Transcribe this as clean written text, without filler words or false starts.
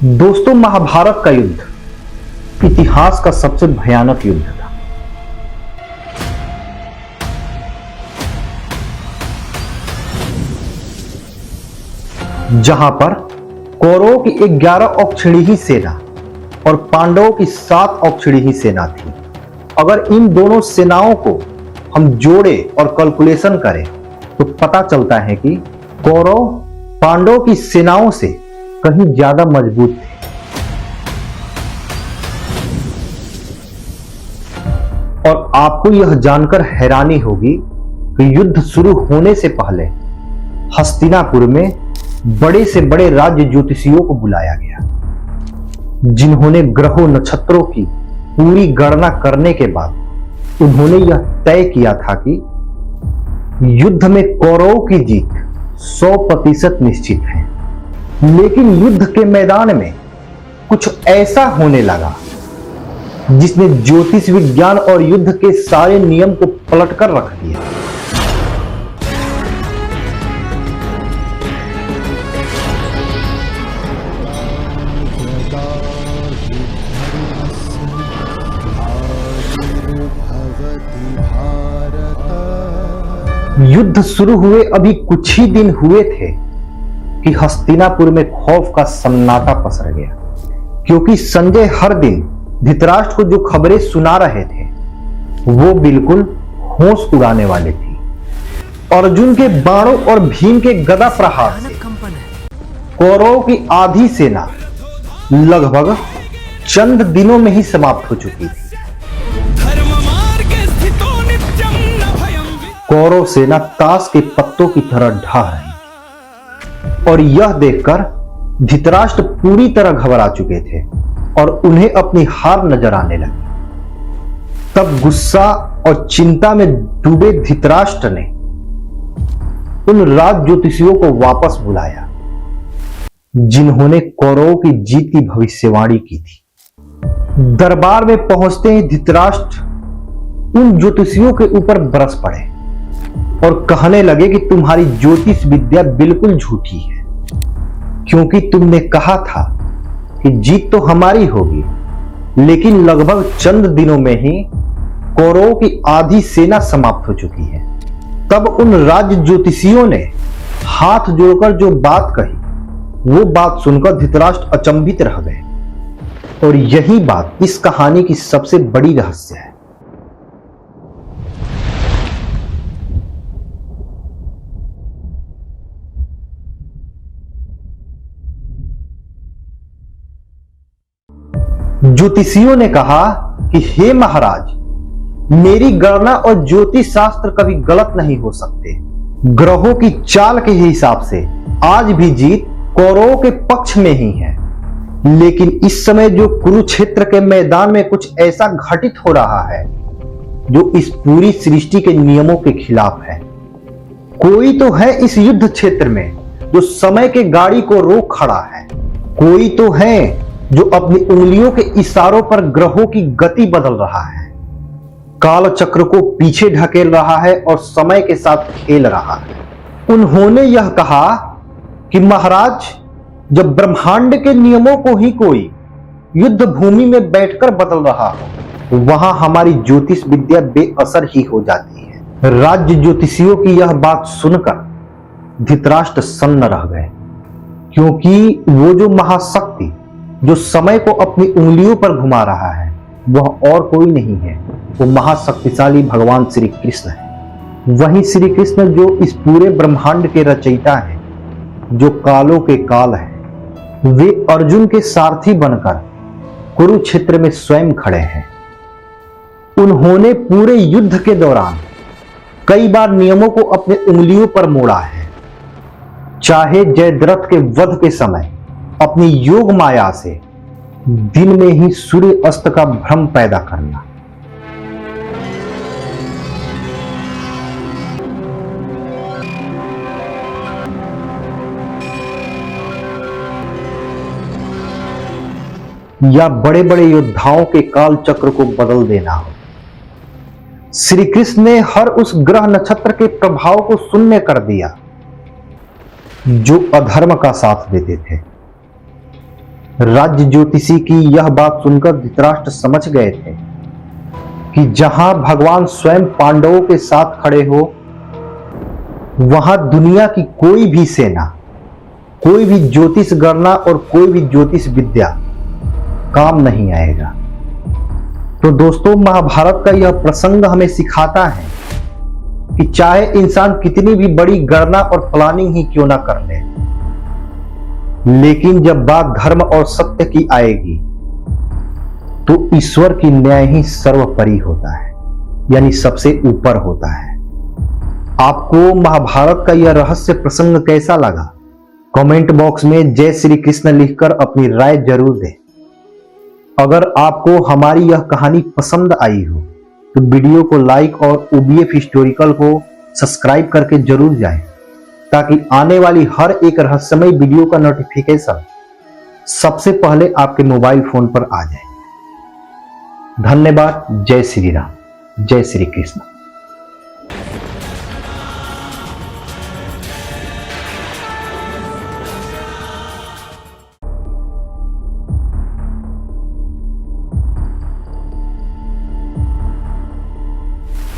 दोस्तों, महाभारत का युद्ध इतिहास का सबसे भयानक युद्ध था। जहां पर कौरवों की 11 औक्षणी ही सेना और पांडवों की 7 औक्षणी ही सेना थी। अगर इन दोनों सेनाओं को हम जोड़े और कैलकुलेशन करें तो पता चलता है कि कौरव पांडवों की सेनाओं से कहीं ज्यादा मजबूत थे। और आपको यह जानकर हैरानी होगी कि युद्ध शुरू होने से पहले हस्तिनापुर में बड़े से बड़े राज्य ज्योतिषियों को बुलाया गया, जिन्होंने ग्रहों नक्षत्रों की पूरी गणना करने के बाद उन्होंने यह तय किया था कि युद्ध में कौरवों की जीत 100% निश्चित है। लेकिन युद्ध के मैदान में कुछ ऐसा होने लगा जिसने ज्योतिष विज्ञान और युद्ध के सारे नियम को पलटकर रख दिया। युद्ध शुरू हुए अभी कुछ ही दिन हुए थे कि हस्तिनापुर में खौफ का सन्नाटा पसर गया, क्योंकि संजय हर दिन धृतराष्ट्र को जो खबरें सुना रहे थे वो बिल्कुल होश उड़ाने वाले थी। अर्जुन के बाणों और भीम के गदा प्रहार से कौरवों की आधी सेना लगभग चंद दिनों में ही समाप्त हो चुकी थी। कौरव सेना ताश के पत्तों की तरह ढह रही और यह देखकर धृतराष्ट्र पूरी तरह घबरा चुके थे और उन्हें अपनी हार नजर आने लगी। तब गुस्सा और चिंता में डूबे धृतराष्ट्र ने उन राज ज्योतिषियों को वापस बुलाया, जिन्होंने कौरवों की जीत की भविष्यवाणी की थी। दरबार में पहुंचते ही धृतराष्ट्र उन ज्योतिषियों के ऊपर बरस पड़े और कहने लगे कि तुम्हारी ज्योतिष विद्या बिल्कुल झूठी है, क्योंकि तुमने कहा था कि जीत तो हमारी होगी, लेकिन लगभग चंद दिनों में ही कौरवों की आधी सेना समाप्त हो चुकी है। तब उन राज्य ज्योतिषियों ने हाथ जोड़कर जो बात कही, वो बात सुनकर धृतराष्ट्र अचंभित रह गए। और यही बात इस कहानी की सबसे बड़ी रहस्य है। ज्योतिषियों ने कहा कि हे महाराज, मेरी गणना और ज्योतिष शास्त्र कभी गलत नहीं हो सकते। ग्रहों की चाल के हिसाब से आज भी जीत कौरवों के पक्ष में ही है। लेकिन इस समय जो कुरुक्षेत्र के मैदान में कुछ ऐसा घटित हो रहा है जो इस पूरी सृष्टि के नियमों के खिलाफ है। कोई तो है इस युद्ध क्षेत्र में जो समय के गाड़ी को रोक खड़ा है। कोई तो है जो अपनी उंगलियों के इशारों पर ग्रहों की गति बदल रहा है, काल चक्र को पीछे ढकेल रहा है और समय के साथ खेल रहा है। उन्होंने यह कहा कि महाराज, जब ब्रह्मांड के नियमों को ही कोई युद्ध भूमि में बैठकर बदल रहा हो, वहां हमारी ज्योतिष विद्या बेअसर ही हो जाती है। राज्य ज्योतिषियों की यह बात सुनकर धृतराष्ट्र सन्न रह गए, क्योंकि वो जो महाशक्ति जो समय को अपनी उंगलियों पर घुमा रहा है वह और कोई नहीं है, वो महाशक्तिशाली भगवान श्री कृष्ण है। वही श्री कृष्ण जो इस पूरे ब्रह्मांड के रचयिता है, जो कालों के काल है। वे अर्जुन के सारथी बनकर कुरुक्षेत्र में स्वयं खड़े हैं। उन्होंने पूरे युद्ध के दौरान कई बार नियमों को अपने उंगलियों पर मोड़ा है, चाहे जयद्रथ के वध के समय अपनी योग माया से दिन में ही सूर्य अस्त का भ्रम पैदा करना, या बड़े बड़े योद्धाओं के काल चक्र को बदल देना हो। श्री कृष्ण ने हर उस ग्रह नक्षत्र के प्रभाव को शून्य कर दिया जो अधर्म का साथ देते थे। राज्य ज्योतिषी की यह बात सुनकर धृतराष्ट्र समझ गए थे कि जहां भगवान स्वयं पांडवों के साथ खड़े हो, वहां दुनिया की कोई भी सेना, कोई भी ज्योतिष गणना और कोई भी ज्योतिष विद्या काम नहीं आएगा। तो दोस्तों, महाभारत का यह प्रसंग हमें सिखाता है कि चाहे इंसान कितनी भी बड़ी गणना और प्लानिंग ही क्यों ना कर ले, लेकिन जब बात धर्म और सत्य की आएगी तो ईश्वर की न्याय ही सर्वोपरि होता है, यानी सबसे ऊपर होता है। आपको महाभारत का यह रहस्य प्रसंग कैसा लगा? कमेंट बॉक्स में जय श्री कृष्ण लिखकर अपनी राय जरूर दें। अगर आपको हमारी यह कहानी पसंद आई हो तो वीडियो को लाइक और OBF हिस्टोरिकल को सब्सक्राइब करके जरूर जाएं, ताकि आने वाली हर एक रहस्यमय वीडियो का नोटिफिकेशन सबसे पहले आपके मोबाइल फोन पर आ जाए। धन्यवाद। जय श्री राम, जय श्री कृष्ण।